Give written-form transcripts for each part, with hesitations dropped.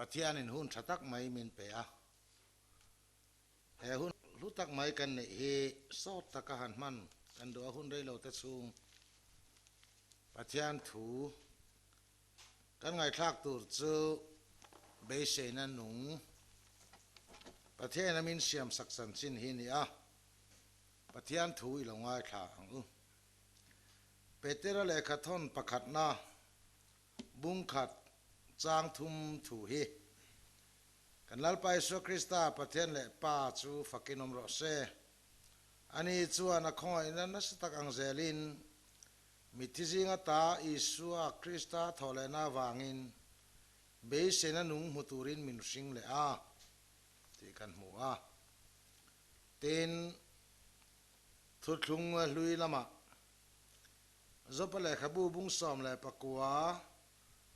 pathian in hun thatak mai min pe a he hun lutak mai kan ne he so takahan man kan do hun dei lo te chung pathian thu kan ngai thak tur chu be se na nung pathian min siam saksan chin hi ni a pathian thu i lo ngai thla ang u petera le khathon pakhat na bung khat chang thum thu hi kan lalpai so krista pathian le pa chu fakinom ro se ani chuan a khoi na na satak ang zelin mithizinga ta isua krista thole na wangin be sena nung muturin minusing le a ti kan mu a ten thutlung lui lama zopale khabu bung som le pakwa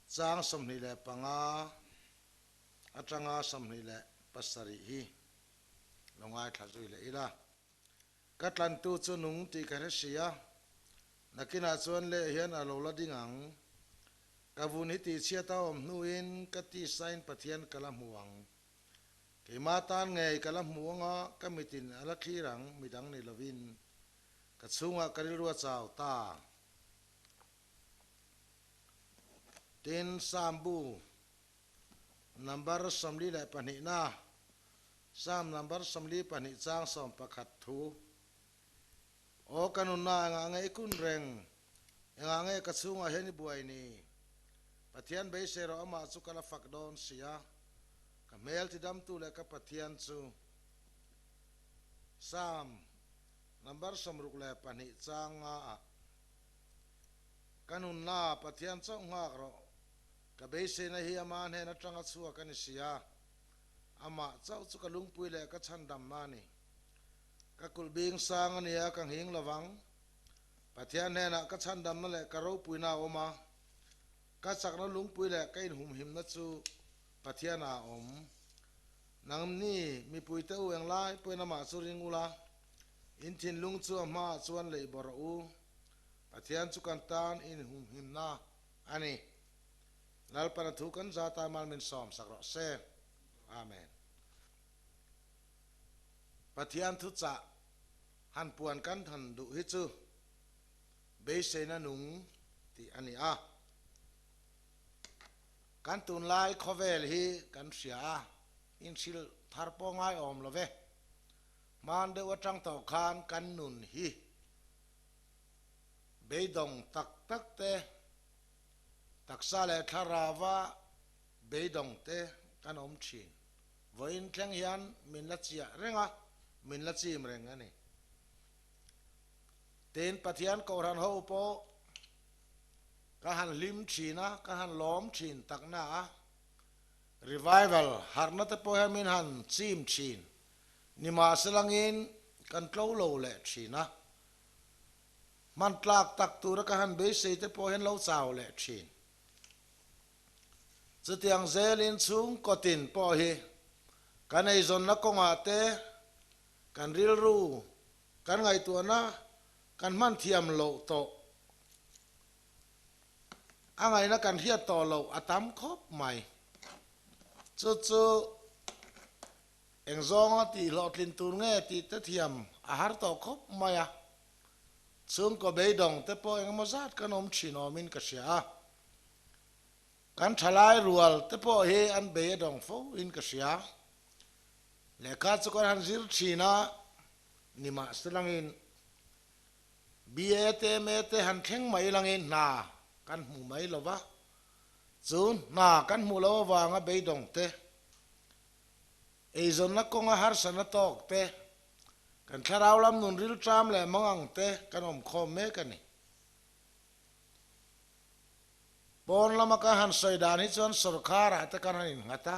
chang som ni le panga atanga som ni le pasari hi longai thazui le ila katlan tu chu nung ti kharesia nakina chuan le hian alo la dingang kavun hi ti chia ta om nuin kati sign pathian kalam huang ke matan ngei kalam huanga kamitin ala thirang midang ni lovin kachunga karilwa chaw ta ten sambu number samli le pani na sam number samli pani chang som pakhat thu o kanuna nga ngai kun reng nga ngai kachunga heni buai ni pathian be sero ama chu kala fakdon sia ka mel ti dam tu le ka pathian chu sam number samruk le pani changa kanun na pathian chong ngak ro ka be se na hi ama ne na tanga chuwa kan sia ama chau chu ka lungpui le ka chandam mani ka kulbing sang ania kang hing lawang pathian ne na ka chandam na le ka ro puina oma ka chakna lungpui le ka in hum him na chu pathian a om nang ni mi pui te u eng lai puina ma chu ring ula in thin lung chu ma chuan le bor u pathian chu kan tan in hum him na ani lal pana thu kan za ta mal min som sakro se amen pathian thu cha han puan kan than du hi chu be se na nung ti ani a kan tun lai khovel hi kan sia in sil thar po ngai om love man de watang to khan kan nun hi be dong tak tak te taksa le tharawa be dong te kan om chin voin thleng hian min la chia renga min la chim reng ani ten pathian ko ran ho po ka han lim china ka han lom chin takna revival harna te po min han chim chin nima selangin kan tlo lo le china man tlak tak tur ka han be se te po hen lo chaw le chin chutiang zelin chung kotin po hi kan ei zon na konga te kan ril ru kan ngai tu na kan man thiam lo to angai na kan hiat to lo atam khop mai chu chu eng zong ti lo tlin tur nge ti te thiam a har to khop mai a chung ko be dong te po eng mozat kan om chino min ka sia kan thalai rual te po he an be dong fo in ka sia le ka chu kan han zir china nima selangin biete mete han theng mai langin na kan mu mai lova chun na kan mu lo wanga be dong te ei zon na konga har sana tok te kan tharau lam nun ril tram le mangang te kan om khom me kani bon lama ka han soidan hi chon sarkara te kan han ngata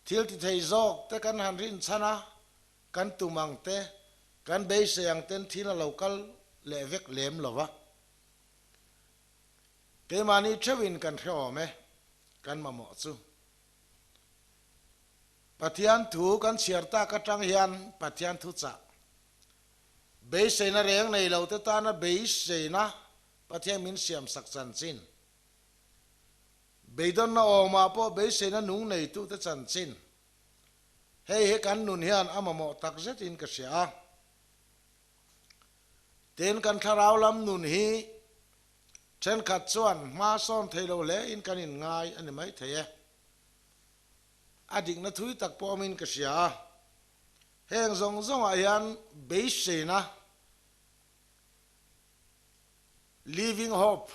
thil ti thei jok te kan han rin chana kan tumang te kan be se yang ten thina local le vek lem lova ke mani thewin kan thro me kan ma mo chu pathian thu kan siarta ka tang hian pathian thu cha be se na reng nei lo te ta na be se na pathian min siam sak chan chin beidon na oma po be se na nung nei tu te chan chin hei he kan nun hian amamo tak zet in ka sia ten kan tharau lam nun hi chen khat chuan ma son theilo le in kan in ngai ani mai theye adik na thui tak po min ka sia heng zong zong a hian be se na living hope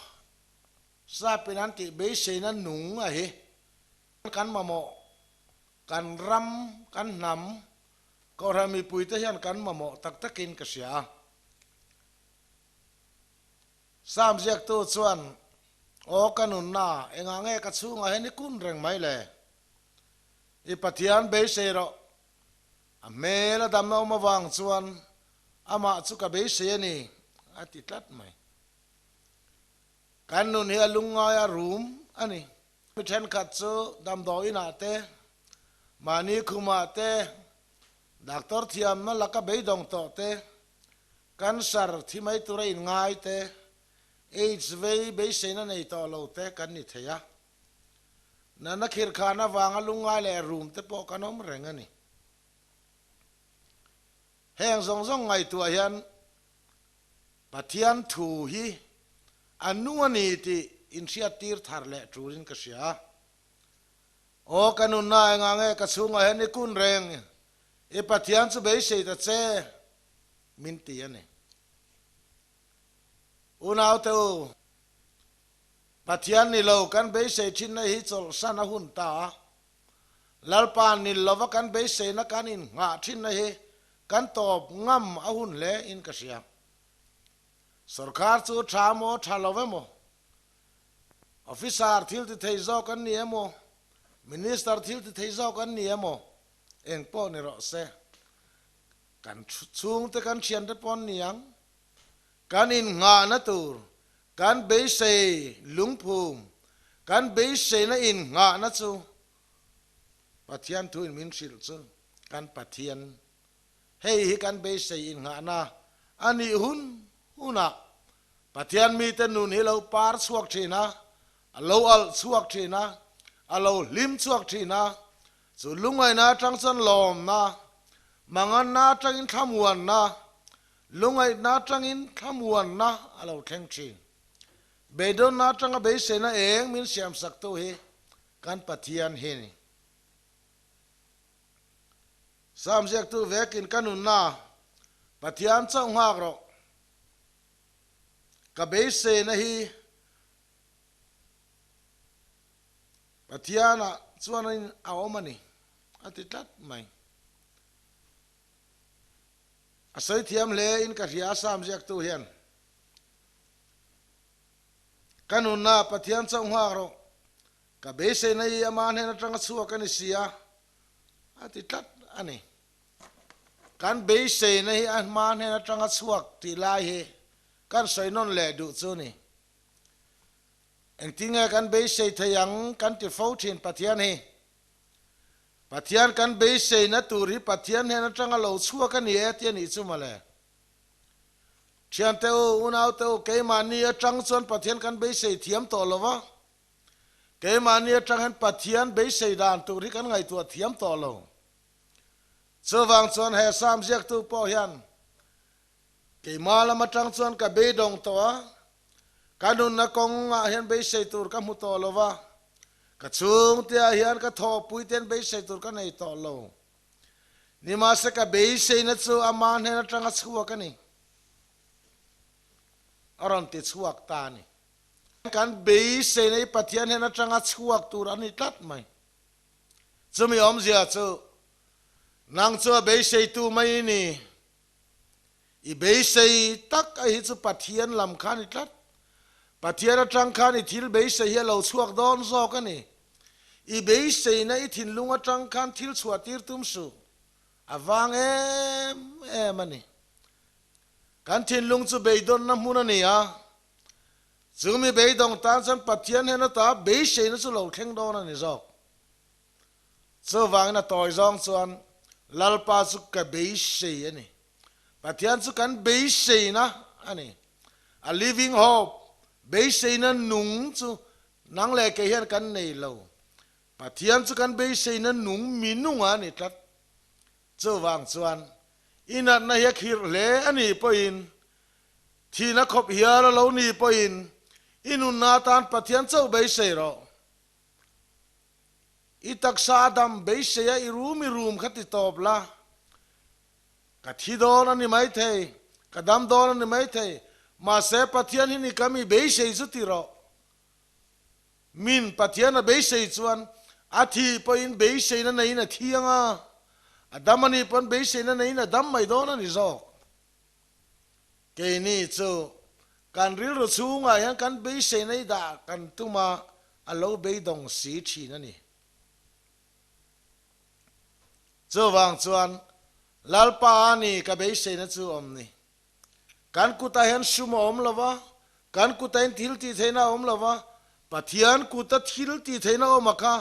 sa penanti be se na nung a hi kan mamo kan ram kan nam ko rami pui te hian kan mamo tak takin ka sia sam jek tu chuan o kanun na enga nge ka chunga heni kun reng mai le I pathian be se ro a mela dam no ma wang chuan ama chu ka be se ni ati tlat mai kan nun he lunga ya room ani mi then khat chu dam do ina te mani khuma te doctor thiam na laka be dong to te cancer thi mai tu rein ngai te AIDS vei be se na nei to lo te kan ni theya na na khir khana wanga lunga le room te po kanom rengani heng zong zong ngai tu hian pathian thu hi anuani ti initiatir thar le turin ka sia o kanun na nga nge ka chunga hen kun reng e pathian chu be se ta che min ti ane unaw te pathian ni lo kan be se thin na hi chol sana hun ta lalpan ni lova kan be se na kan in nga thin na hi kan top ngam a hun le in ka sia sarkar chu thamo thalove mo officer thil ti thei zo kan ni emo minister thil ti thei zo kan ni emo eng po ni ro se kan chung te kan chian te pon niang kan in nga na tur kan be se lungphum kan be se na in nga na chu pathian tu in min sil chu kan pathian hei hi kan be se in nga na ani hun una pathian mi te nun hi lo par chuak thina alo al chuak thina alo lim chuak thina chu lungai na tang chan lom na mangan na tang in thamuan na lungai na tang in thamuan na alo theng chi bedon na tang a be se na eng min siam sak to hi kan pathian hi ni sam jek tu vekin kanun na pathian chang hak ro ka be se na hi pathiana chuanin a omani ati tlat mai asai thiam le in ka ria sam jek tu hian kanun na pathian chang hak ro ka be se na hi aman he na tang chuwa kan sia ati tlat ani kan be se na hi aman he na tang chuak ti lai he kan soi non le du chu ni eng tinga kan be se thayang kan ti fo thin pathian hi pathian kan be se na turi pathian he na tanga lo chua kan ni etian ni chu male thian te unaw te ke mani atang chon pathian kan be se thiam to lova ke mani atang han pathian be se dan turi kan ngai tu thiam to lo chawang chon he sam jek tu po hian ke mala matang chon ka be dong to kanun na kong nga hian be se tur ka mu to lova ka chung tia hian ka tho pui ten be se tur ka nei to lo ni ma se ka be se na chu aman he na tanga chhuwa ka ni aron ti chuak ta ni kan be se nei pathian he na tanga chhuak tur ani tlat mai chumi om zia chu nang chu be se tu mai ni I be se tak a hi chu pathian lam khan I tlat pathian atang khan I thil be se hi lo chuak don zo ka ni I be se na I thin lunga tang khan thil chuatir tum su awang em ani kan thin lung chu be don na mun ani a chumi be dong tan chan pathian he na ta be se na chu lo thleng don ani zo chu wang na toy zong chuan lalpa chu ka be se ani pathian chu kan be se na ani a living hope be se na nung chu nang le ke hian kan nei lo pathian chu kan be sei na nung minunga ni tat chawang chuan inat na hi khir le ani poin thina khop hiar lo ni poin inun na tan pathian chau be sei ro itak sa dam be sei i rum khati top la ka thi don ani mai thei ka dam don ani mai thei ma se pathian hi ni kami be sei chu ti ro min pathian a be sei chuan a thi poin be sei na nei na thianga adamani pon be sei na nei na dam mai don ani zo ke ni chu kan ril ru chunga yan kan be sei nei da kan tuma alo be dong si thi na ni chawang chuan lalpa ani ka be sei na chu om ni kan kuta hen sum om lova kan kuta hen thil ti theina om lova pathian kuta thil ti theina om kha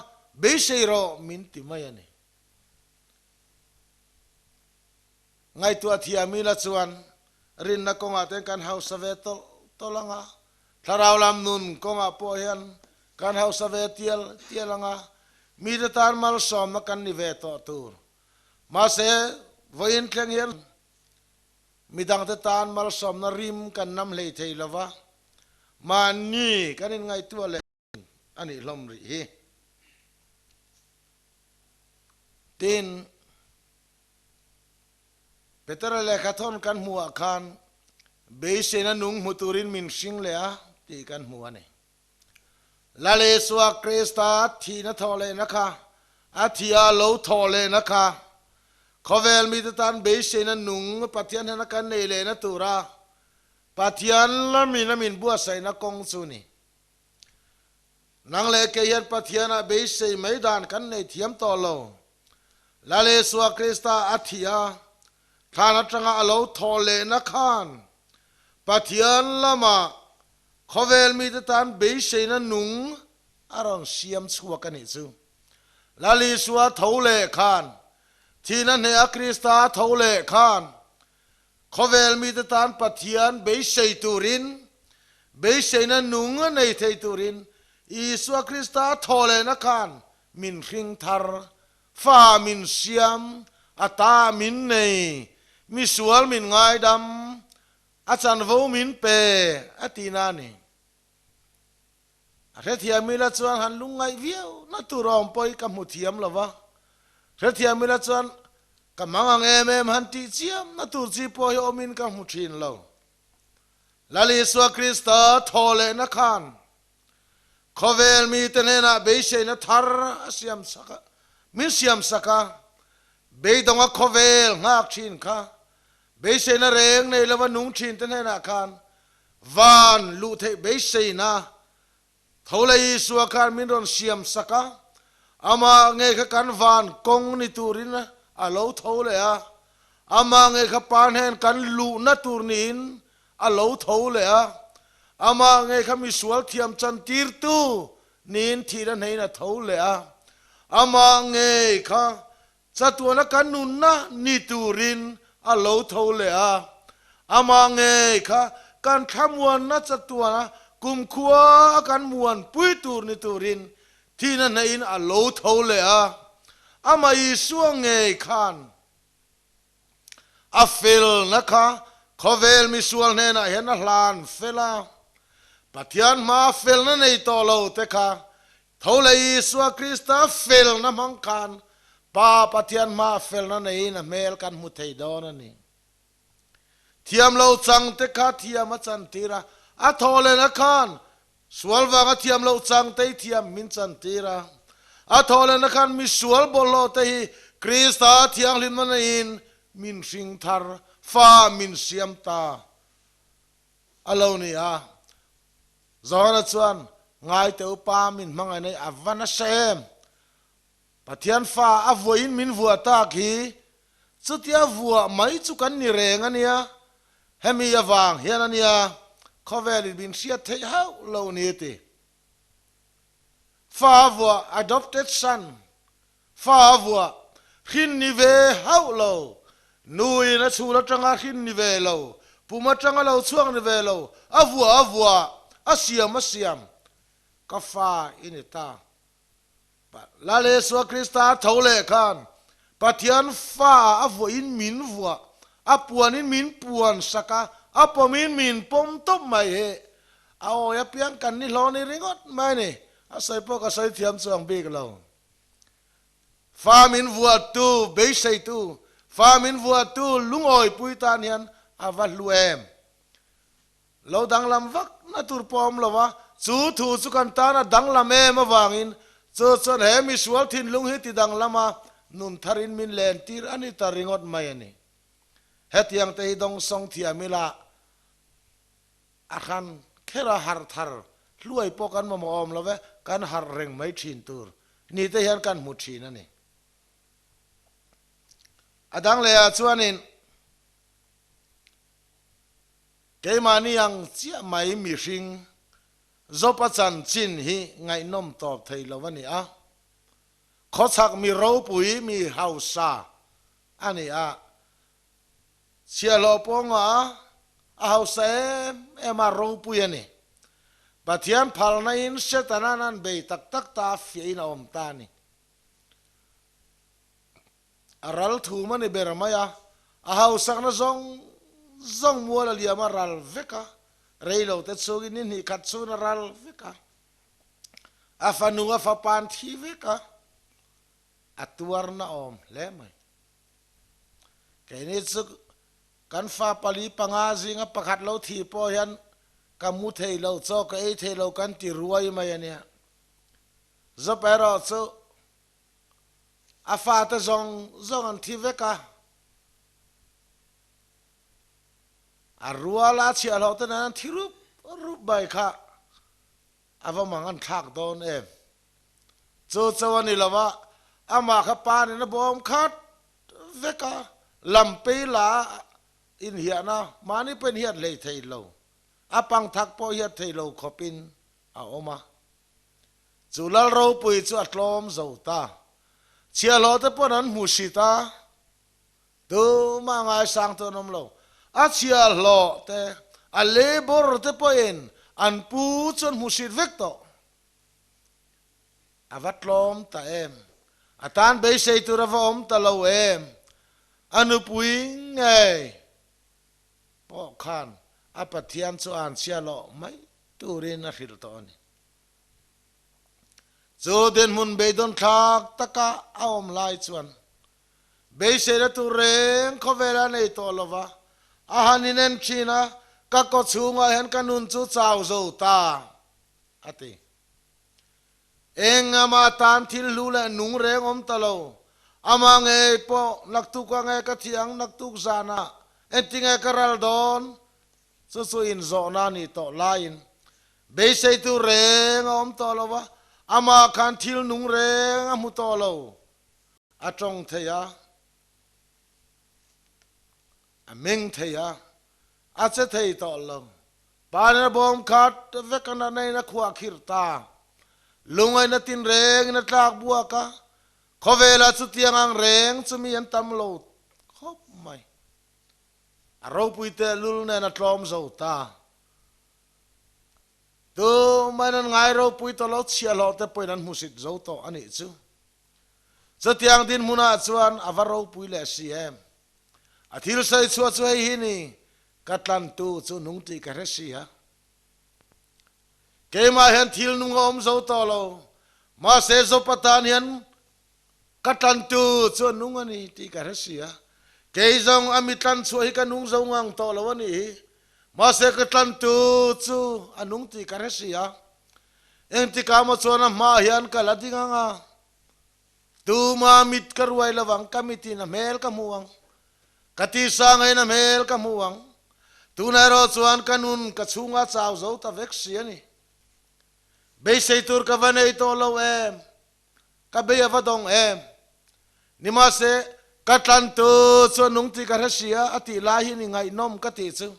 be sei ro min ti mai ani ngai tu athia mi la chuan rin na konga ten kan house ave to langa tharau lam nun konga po hian kan house ave tialanga mi de tan mal som na kan ni ve to tur ma se voin thleng hian midang te tan mal som na rim kan nam lei thei lova man ni kanin ngai tu le ani lom ri hi tin Peter le khathon kan mua khan be se na nung muturin min sing le a ti kan mua ne lale suwa krista thi na thole na kha a thia lo thole na kha khovel mi tan be se na nung pathian na kan nei le na tura pathian la min bua sai na kong chu ni nang le ke yan pathian a be se maidan kan nei thiam to lo lale suwa krista a thia thana tanga alo thole na khan pathian lama khovel mi tan be se na nung arong siam chhuwa kan ni chu lali suwa thole khan thina ne a krista thole khan khovel mi tan pathian be se turin be se na nung nei thei turin isua krista thole na khan min hring thar fa min siam ata min nei mi sual min ngai dam achan vo min pe atina ni re thia mi la chuan han lungai viau na tu rom poi ka mu thiam lova re thia mi la chuan ka mangang em han ti chiam na tu chi poi omin ka mu thin lo lali swa krista thole na khan khovel mi tenena be se na thar siam saka min siam saka be donga khovel ngak thin kha be se na reng nei lawa nung thin tenena khan van lu the be se na tholai suwa khan min ron siam saka ama nge kha kan van kong ni turin a lo thole a ama nge kha pan hen kan lu na turnin a lo thole a ama nge kha mi sual thiam chan tir tu nin thira nei na thole a ama nge kha chatuana kan nun na ni turin a lo thole a ama nge kha kan thamuan na chatuana kum khua kan muan pui tur ni turin thina nei in a lo thole a ama isuang nge khan a fel na kha khovel mi sual ne na hen hlan fela pathian ma fel na nei to lo te kha thole isua krista fel na mang khan pa pathian ma fel na nei na mel kan mu thei don ani thiam lo chang te kha thiam a chan tira a thole na khan sual wanga thiam lo chang te thiam min chan tira a thole na khan mi sual bolo te hi krista thiang lim na in min sing thar fa min siam ta alo ni a zona chuan ngai te upa min mangai nei avana sem pathian fa avoin min vua ta khi chutia vua mai chu kan ni reng ania hemi awang hian ania khovel bin sia thei hau lo ni ti fa vua adopted son fa vua khin ni ve hau lo nui na chula tanga khin ni ve lo puma tanga lo chuang ni ve lo avua asiam ka fa inita la le so krista thole khan pathian fa avo in min vua apuan in min puan saka apomin min pom top mai he ao ya piang kan ni lo ni ringot mai ni asai po ka sai thiam chuang big lo fa min vua tu be sei tu fa min vua tu lungoi pui tan hian avat luem lo dang lam vak na tur pom lo wa chu thu chu kan ta na dang lam em awangin chu chon he mi sual thin lung hi ti dang lama nun tharin min len tir ani taringot mai ani hetiang te dong song thia mila akhan khera har thar luai pokan ma om love kan har reng mai thin tur ni te hian kan mu thin ani adang le a chuanin keimani yang chia mai mi ring zopa chan chin hi ngai nom top thei lovani a khochak mi ro pui mi hausa ani a chia lo ponga a hausa em a ro pui ani pathian phalna in setananan be tak tak ta fiina om tani aral thu mani bermaya a hausa na zong muala liama ral veka reilo te chogi ni ni khatsu na ral veka afanunga fa pan thi veka atuar na om le mai kaini chu kan fa pali panga zinga pakhat lo thi po hian kamu thei lo cho ka ei thei lo kan ti ruai mai ania zo pero chu afa ta zong an thi veka arwala chia lo ta nan thirup rup bai kha avamangan thak don em chu chawani lawa ama kha pan na bom khat veka lampe la in hiana mani pen hiat le thei lo apang thak po hiat thei lo khopin a oma chulal ro pui chu atlom zo ta chia lo te ponan musita tu ma ngai sang to nom lo a chia lo te a labor te poin an pu chon musit vekto avatlom ta em atan be sei tu ravom ta lo em anu pui ngai po khan apathian chu an chia lo mai turin a hil to ni chu den mun be don thak taka aom lai chuan be sei ra tu reng khovela nei to lova ahaninen china ka ko chunga hen kanun chu chaw zo ta ati engama tan thil lula nung reng om talo ama nge po naktu ka nge ka thiang naktu zana entinge karal don su in zo na ni to lain be sei tu reng om tolo wa ama kan thil nung reng amu tolo atong theya ameng theya ache thei to lo pana bom khat vekana nei na khwa khirta lungai na tin reng na tlak buaka khovela chu tiangang reng chumi an tam lo khop mai aro puite lul na na tlom zo ta tu manan ngai ro puito lo chia lo te poinan musit zo to ani chu chatiang din muna chuan avaro puile cm athil sai chua chu hi ni katlan tu chu nung ti ka resia keima hen thil nung om zo to lo ma se zo patan hian katlan tu chu nung ani ti ka resia ke zong amitlan chu hi ka nung zo ngang to lo ani ma se katlan tu chu anung ti ka resia eng ti ka mo chona ma hian ka ladinga nga tu ma mit karwai lawang kamiti na mel ka muwang kati sangai na mel ka muwang tu na ro chuan kanun ka chunga chaw zo ta vek siani be sei tur ka vanei to lo em ka be avadong em ni ma se katlan tu chu nung ti ka rasia ati la hi ni ngai nom ka ti chu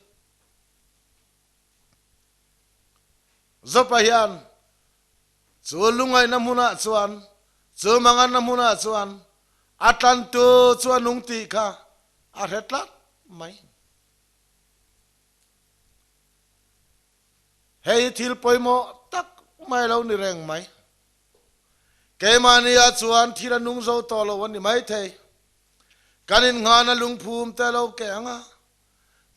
zopa hian chu lungai na muna chuan chu mangan na muna chuan atlan tu chu nung ti kha a retlat mai hei thil poimo tak mai lo ni reng mai ke mania chuan thira nung zo to lo wan ni mai thei kanin ngana lung phum te lo ke anga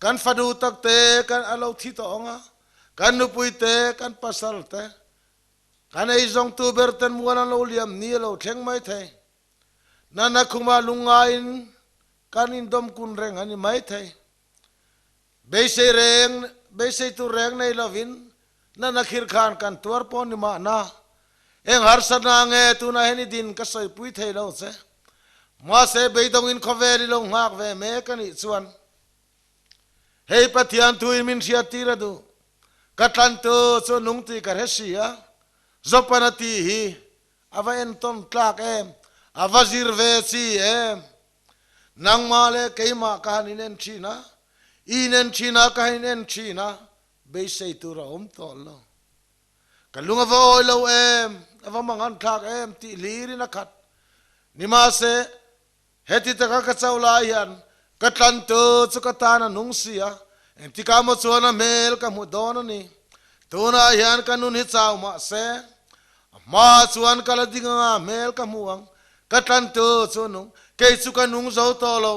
kan fadu tak te kan alo thi to anga kan nu pui te kan pasal te kan ei zong tu ber ten muan lo liam ni lo theng mai thei nana khuma lungain kanin dom kun reng ani mai thei beise tu reng nei lovin nana khir khan kan tuar pon ni ma na eng har sana nge tu na heni din ka soi pui thei lo che ma se beidong in khoveri lo ngak ve me kani chuan hei pathian tu min sia tira du katlan tu chu nung ti kar hesia zopana ti hi ava en ton tlak em ava zir ve chi em nang male keima kaninen china inen china kahinen china beise tu ra to lo kalunga voi lo em ava mangan thak em ti liri na khat nima se heti taka ka chaula hian katlan tu chu katana nung sia enti ka mo chuana mel ka mu don ni tuna hian kanun hi chaw ma se ma chuan kala dinga mel ka muang katlan tu chu nung ke chu ka nung zo to lo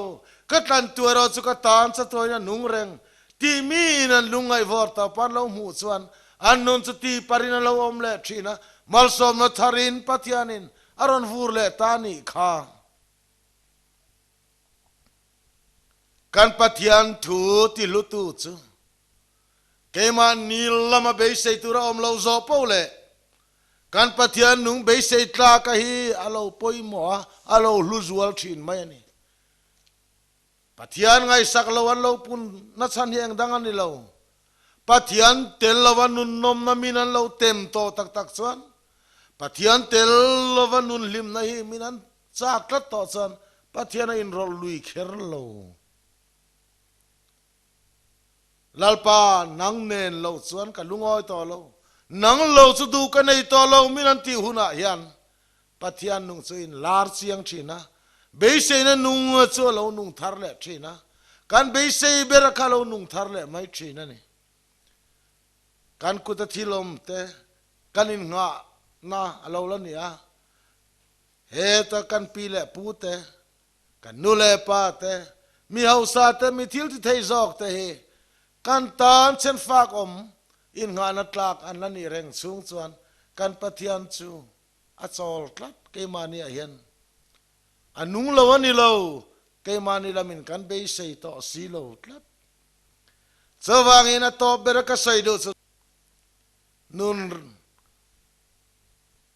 katlan tu ro chu ka tan cha toina nung reng ti mi nan lungai vor ta pan lo mu chuan an nun chu ti parina lo om le thina mal som na tharin pathianin aron vur le tani kha kan pathian thu ti lutu chu keima nil lama beise tura om lo zo pole kan pathian nung beise tla ka hi alo poimo alo luzual thin mai ani pathian ngai sak lo an lo pun na chan hiang dangan ni lo pathian tel lawan nun nom na minan lo tem to tak tak chuan pathian tel lawan nun lim na hi minan chak tat to chuan pathian in rol lui kher lo lalpa nang nen lo chuan ka lungoi to lo nang lo chu du ka nei to lo minan ti huna hian pathian nung chu in lar chiang thina beise na nung chu lo nung thar le thina kan beise ber ka lo nung thar le mai thina ni kan ku ta thilom te kanin nga na alo la ni a he ta kan pi le pu te kan nu le pa te mi hausa te mi thil ti thei zok te he kan tan chen fak om in nga na tlak an la ni reng chung chuan kan pathian chu a chol tlat ke mani a hian anung lo ani lo ke mani lamin kan be sei to si lo tlat chawang in a top ber ka sei do nun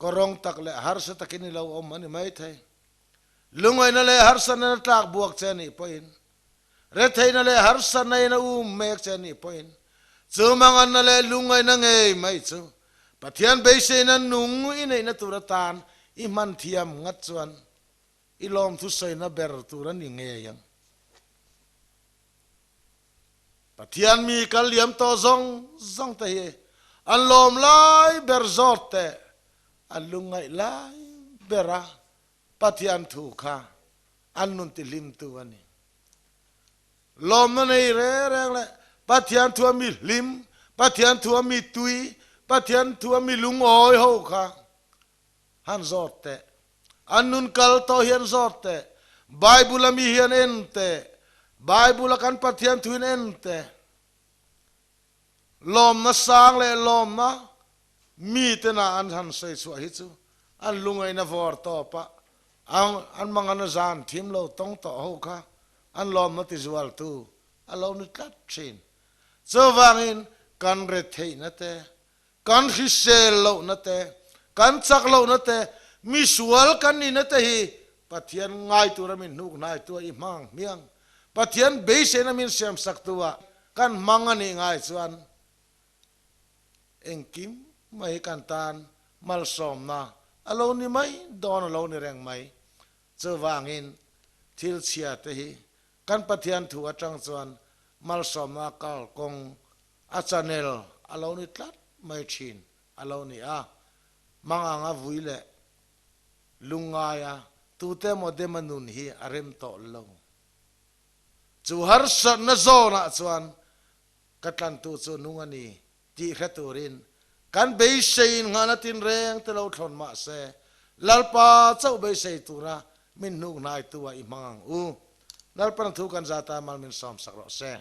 korong tak le har sa takin lo om ani mai thai lungoi na le har sa na tlak buak chani poin re thai na le har sa na na mek chani poin chumangan na le lungai na ngei mai chu pathian beise na nung in na turatan i man thiam ngat chuan i lom thu sei na ber turan ni nge yang pathian mi kaliam to zong te he an lom lai ber zot te an lungai lai bera pathian thu kha an nun ti lim tu ani lom na nei re reng le pathian thua mi lim pathian thua mi tui pathian thua mi lung oi ho kha han zot te annun kal to hian zot te bible mi hian ente bible kan pathian thuin ente lom na sang le lom na mi te na an han sei chu hi chu an lungai na vor to pa an mangana zan thim lo tong to ho kha an lom na ti zual tu alo ni tat chin chawangin kan re thei na te kan hi sel lo na te kan chak lo na te mi sual kan ni na te hi pathian ngai tu ramin nuk nai tu i mang miang pathian be se na min siam sak tuwa kan mangani ngai chuan engkim mai kan tan mal som na alo ni mai don alo ni reng mai chawangin thil chia te hi kan pathian thu atang chuan mal som na kal kong a channel alo ni tlat mai thin alo ni a manganga vuile lungaya tu te mo de manun hi arem to lo chu har san na zona chuan katlan tu chu nungani ti khaturin kan be sei ngana tin reng te lo thon ma se lalpa chau be sei tura min nu nai tua I mangang u lalpa thu kan zata mal min som sakro se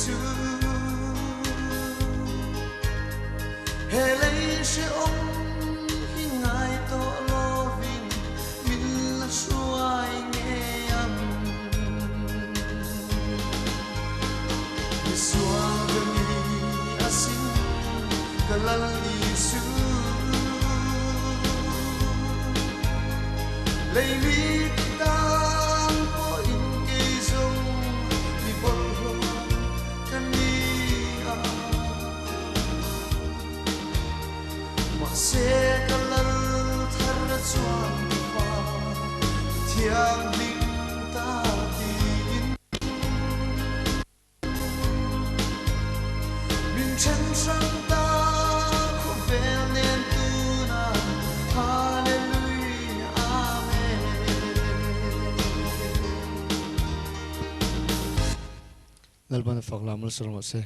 Giêsu he lấy sẽ ông khi ngài to lo vinh min là suai nghe âm Yeshua gani asin kalal Giêsu lấy lý tan po in cây rong đi bol kania mà sẽ kalal thar chuan pha thiang lim ta tin min chen sang ta khu vel nen tu na hallelujah amen Nalban faklamul surma se